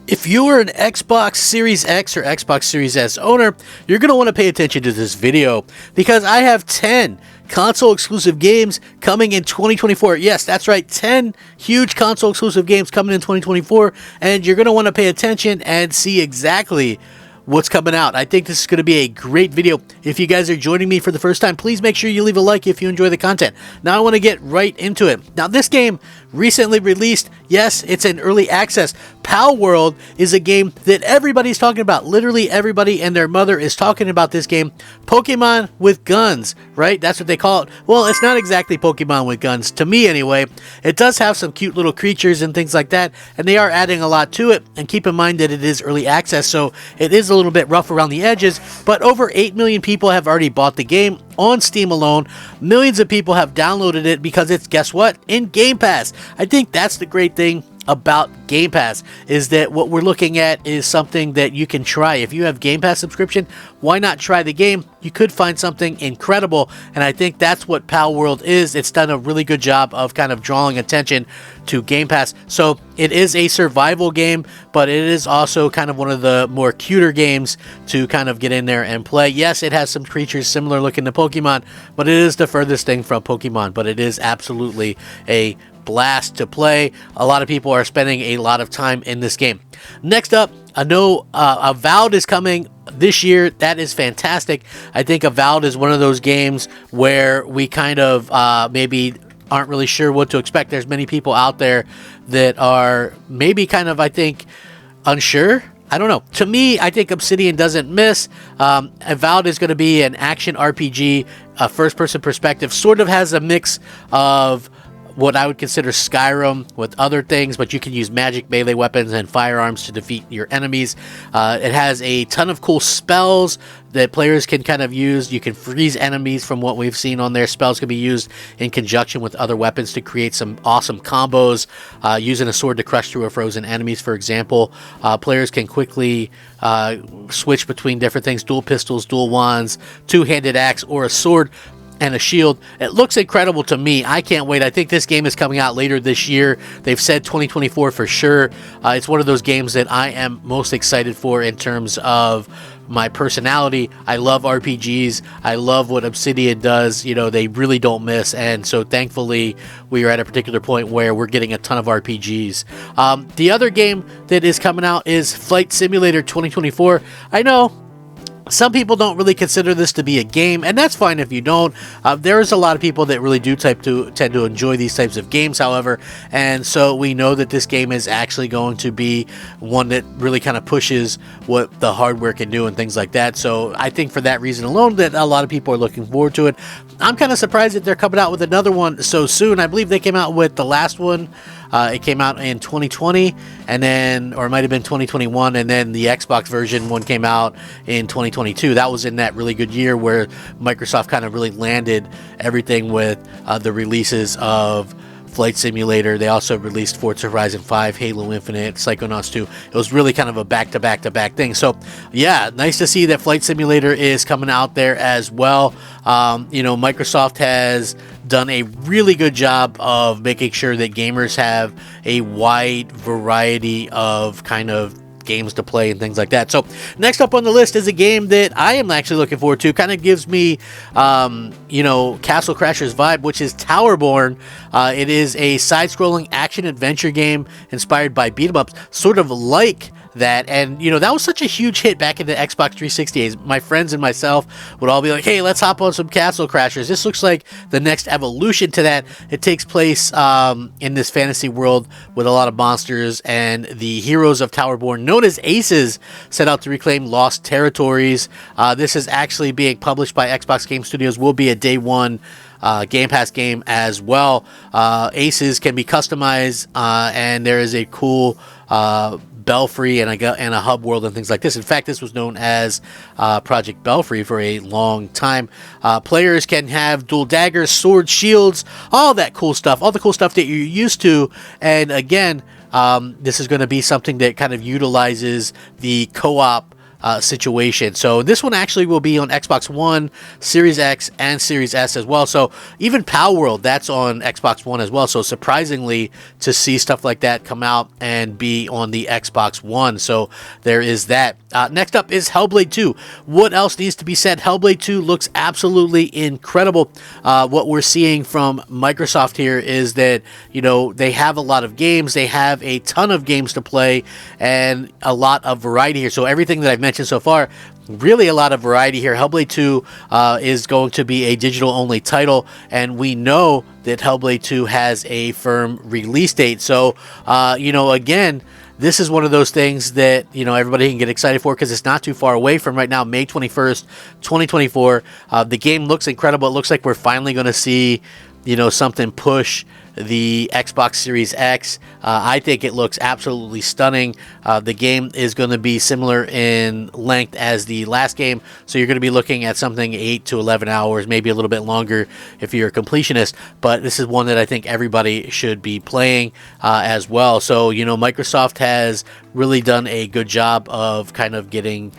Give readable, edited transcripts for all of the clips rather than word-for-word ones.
If you are an Xbox Series X or Xbox Series S owner, you're going to want to pay attention to this video because I have 10 console exclusive games coming in 2024. Yes, that's right, 10 huge console exclusive games coming in 2024, and you're going to want to pay attention and see exactly what's coming out. I think this is going to be a great video. If you guys are joining me for the first time, please make sure you leave a like if you enjoy the content. Now I want to get right into it. Now this game recently released. Yes, it's in early access. Palworld is a game that everybody's talking about. Literally everybody and their mother is talking about this game. Pokemon with guns, right? That's what they call it. Well, it's not exactly Pokemon with guns, to me anyway. It does have some cute little creatures and things like that, and they are adding a lot to it. And keep in mind that it is early access, so it is a little bit rough around the edges, but over 8 million people have already bought the game on Steam alone. Millions of people have downloaded it because it's, guess what, in Game Pass. I think that's the great thing about Game Pass, is that what we're looking at is something that you can try. If you have Game Pass subscription, why not try the game? You could find something incredible, and I think that's what Palworld is. It's done a really good job of kind of drawing attention to Game Pass. So it is a survival game, but it is also kind of one of the more cuter games to kind of get in there and play. Yes, it has some creatures similar looking to Pokemon, but it is the furthest thing from Pokemon, but it is absolutely a blast to play. A lot of people are spending a lot of time in this game. Next up, I know Avowed is coming this year. That is fantastic. I think Avowed is one of those games where we kind of maybe aren't really sure what to expect. There's many people out there that are maybe kind of, I think, unsure. I don't know. To me, I think Obsidian doesn't miss. Avowed is going to be an action RPG, a first-person perspective. Sort of has a mix of what I would consider Skyrim with other things, but you can use magic, melee weapons, and firearms to defeat your enemies. It has a ton of cool spells that players can kind of use. You can freeze enemies from what we've seen on there. Spells can be used in conjunction with other weapons to create some awesome combos. Using a sword to crush through a frozen enemies, for example. Players can quickly switch between different things. Dual pistols, dual wands, two-handed axe, or a sword and a shield. It looks incredible to me. I can't wait. I think this game is coming out later this year. They've said 2024 for sure. It's one of those games that I am most excited for in terms of my personality. I love RPGs. I love what Obsidian does. You know, they really don't miss. And so thankfully, we are at a particular point where we're getting a ton of RPGs. The other game that is coming out is Flight Simulator 2024. I know some people don't really consider this to be a game, and that's fine if you don't. There's a lot of people that really do tend to enjoy these types of games, however, and so we know that this game is actually going to be one that really kind of pushes what the hardware can do and things like that. So I think for that reason alone that a lot of people are looking forward to it. I'm kind of surprised that they're coming out with another one so soon. I believe they came out with the last one. It came out in 2020, and then, or it might have been 2021, and then the Xbox version one came out in 2022. That was in that really good year where Microsoft kind of really landed everything with the releases of Flight Simulator. They also released Forza Horizon 5, Halo Infinite, Psychonauts 2. It was really kind of a back-to-back-to-back thing. So, yeah, nice to see that Flight Simulator is coming out there as well. You know, Microsoft has done a really good job of making sure that gamers have a wide variety of kind of games to play and things like that. So next up on the list is a game that I am actually looking forward to. Kind of gives me, you know, Castle Crashers vibe, which is Towerborn. It is a side-scrolling action-adventure game inspired by beat-em-ups, sort of like that. And, you know, that was such a huge hit back in the Xbox 360 days. My friends and myself would all be like, hey, let's hop on some Castle Crashers. This looks like the next evolution to that. It takes place in this fantasy world with a lot of monsters, and the heroes of Towerborn, known as Aces, set out to reclaim lost territories. This is actually being published by Xbox Game Studios, will be a day one Game Pass game as well. Aces can be customized, and there is a cool Belfry and a hub world and things like this. In fact, this was known as Project Belfry for a long time. Players can have dual daggers, swords, shields, all that cool stuff, all the cool stuff that you're used to. And again, this is going to be something that kind of utilizes the co-op situation. So this one actually will be on Xbox One, Series X, and Series S as well. So even Palworld, that's on Xbox One as well. So surprisingly to see stuff like that come out and be on the Xbox One. So there is that. Next up is Hellblade 2. What else needs to be said? Hellblade 2 looks absolutely incredible. What we're seeing from Microsoft here is that, you know, they have a lot of games. They have a ton of games to play and a lot of variety here. So everything that I've mentioned so far, really a lot of variety here. Hellblade 2 is going to be a digital-only title, and we know that Hellblade 2 has a firm release date. So, you know, again, this is one of those things that, you know, everybody can get excited for because it's not too far away from right now, May 21st, 2024. The game looks incredible. It looks like we're finally going to see, you know, something push the Xbox Series X. I think it looks absolutely stunning. The game is going to be similar in length as the last game, so you're going to be looking at something 8 to 11 hours, maybe a little bit longer if you're a completionist, but this is one that I think everybody should be playing as well. So, you know, Microsoft has really done a good job of kind of getting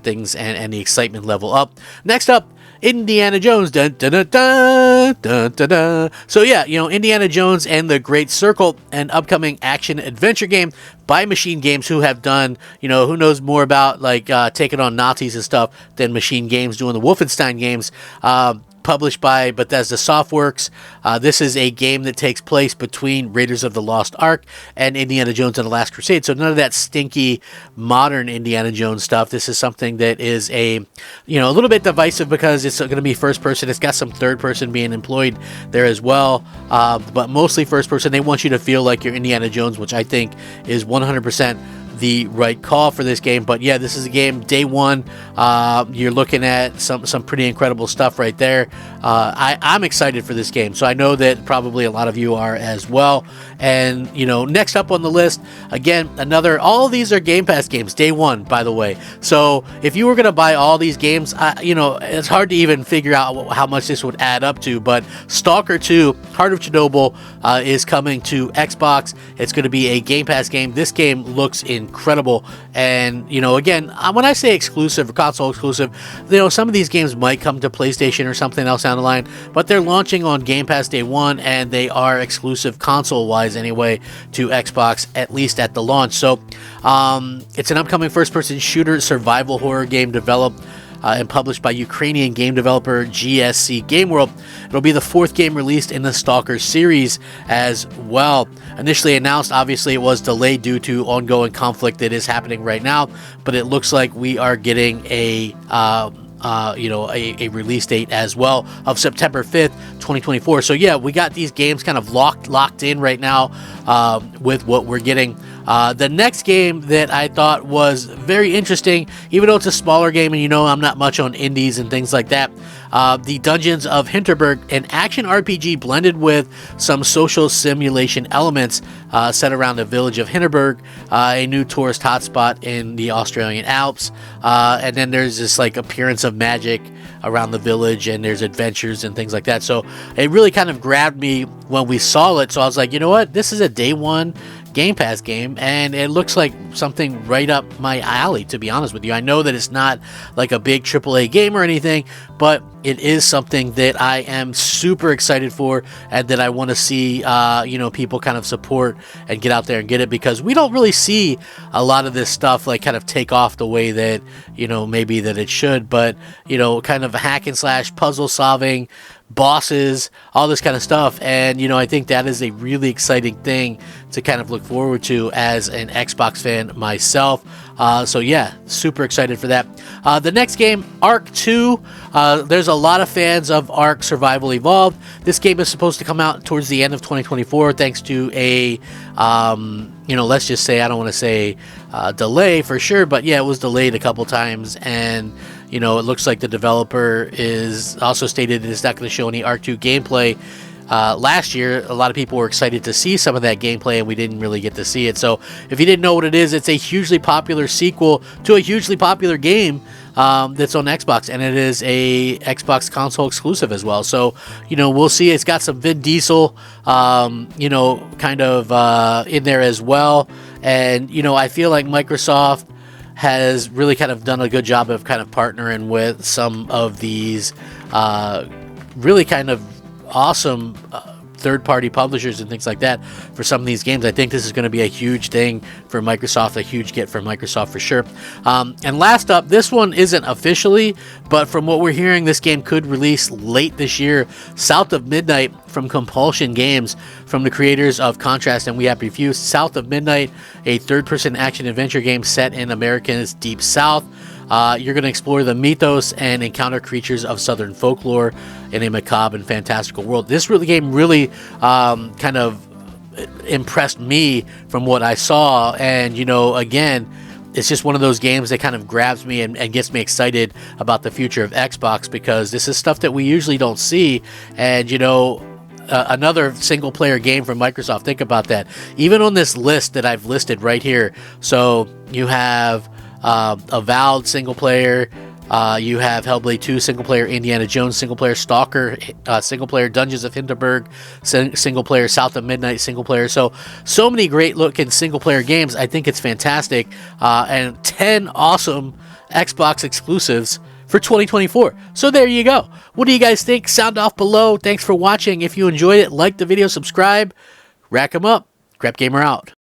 things and the excitement level up. Next up, Indiana Jones. Dun, dun, dun, dun, dun, dun, dun. So yeah, you know, Indiana Jones and the Great Circle, an upcoming action adventure game by Machine Games, who have done, you know, who knows more about like taking on Nazis and stuff than Machine Games doing the Wolfenstein games. Published by Bethesda Softworks. This is a game that takes place between Raiders of the Lost Ark and Indiana Jones and the Last Crusade. So none of that stinky modern Indiana Jones stuff. This is something that is a, you know, a little bit divisive because it's going to be first person. It's got some third person being employed there as well, but mostly first person. They want you to feel like you're Indiana Jones, which I think is 100% the right call for this game. But yeah, this is a game day one. You're looking at some pretty incredible stuff right there. I'm excited for this game, so I know that probably a lot of you are as well. And, you know, next up on the list, again, all of these are Game Pass games, day one, by the way. So if you were going to buy all these games, you know, it's hard to even figure out how much this would add up to, but Stalker 2, Heart of Chernobyl, is coming to Xbox. It's going to be a Game Pass game. This game looks incredible. And, you know, again, when I say exclusive or console exclusive, you know, some of these games might come to PlayStation or something else down the line, but they're launching on Game Pass day one, and they are exclusive console-wise anyway to Xbox, at least at the launch. So it's an upcoming first-person shooter survival horror game developed and published by Ukrainian game developer GSC Game World. It'll be the fourth game released in the Stalker series as well. Initially announced, obviously it was delayed due to ongoing conflict that is happening right now, but it looks like we are getting a release date as well of September 5th, 2024. So yeah, we got these games kind of locked in right now with what we're getting. The next game that I thought was very interesting, even though it's a smaller game and you know I'm not much on indies and things like that, the Dungeons of Hintberg, an action RPG blended with some social simulation elements set around the village of Hintberg, a new tourist hotspot in the Australian Alps. And then there's this like appearance of magic around the village, and there's adventures and things like that. So it really kind of grabbed me when we saw it. So I was like, you know what? This is a day one Game Pass game, and it looks like something right up my alley, to be honest with you. I know that it's not like a big AAA game or anything, but it is something that I am super excited for, and that I want to see people kind of support and get out there and get it, because we don't really see a lot of this stuff like kind of take off the way that, you know, maybe that it should. But, you know, kind of hack and slash puzzle solving, bosses, all this kind of stuff. And, you know, I think that is a really exciting thing to kind of look forward to as an Xbox fan myself. So yeah, super excited for that. The next game, Ark 2. There's a lot of fans of Ark Survival Evolved. This game is supposed to come out towards the end of 2024, thanks to a, let's just say, I don't want to say delay for sure, but yeah, it was delayed a couple times. And, you know, it looks like the developer is also stated that it's not going to show any Ark 2 gameplay. Last year, a lot of people were excited to see some of that gameplay, and we didn't really get to see it. So if you didn't know what it is, it's a hugely popular sequel to a hugely popular game that's on Xbox, and it is a Xbox console exclusive as well. So, you know, we'll see. It's got some Vin Diesel, in there as well. And, you know, I feel like Microsoft has really kind of done a good job of kind of partnering with some of these really kind of awesome third-party publishers and things like that for some of these games. I think this is going to be a huge thing for Microsoft, a huge get for Microsoft for sure. And last up, this one isn't officially, but from what we're hearing, this game could release late this year. South of Midnight from Compulsion Games, from the creators of Contrast and We Happy Few. South of Midnight, a third-person action-adventure game set in America's Deep South. You're going to explore the mythos and encounter creatures of Southern folklore in a macabre and fantastical world. This game really kind of impressed me from what I saw. And, you know, again, it's just one of those games that kind of grabs me and gets me excited about the future of Xbox, because this is stuff that we usually don't see. And, you know, another single player game from Microsoft. Think about that. Even on this list that I've listed right here. So you have Avowed single player, you have Hellblade II single player, Indiana Jones single player, Stalker single player, Dungeons of Hintberg single player, South of Midnight single player. So many great looking single player games. I think it's fantastic, and 10 awesome Xbox exclusives for 2024. So there you go. What do you guys think? Sound off below. Thanks for watching. If you enjoyed it, like the video, subscribe, rack 'em up. Crap Gamer out.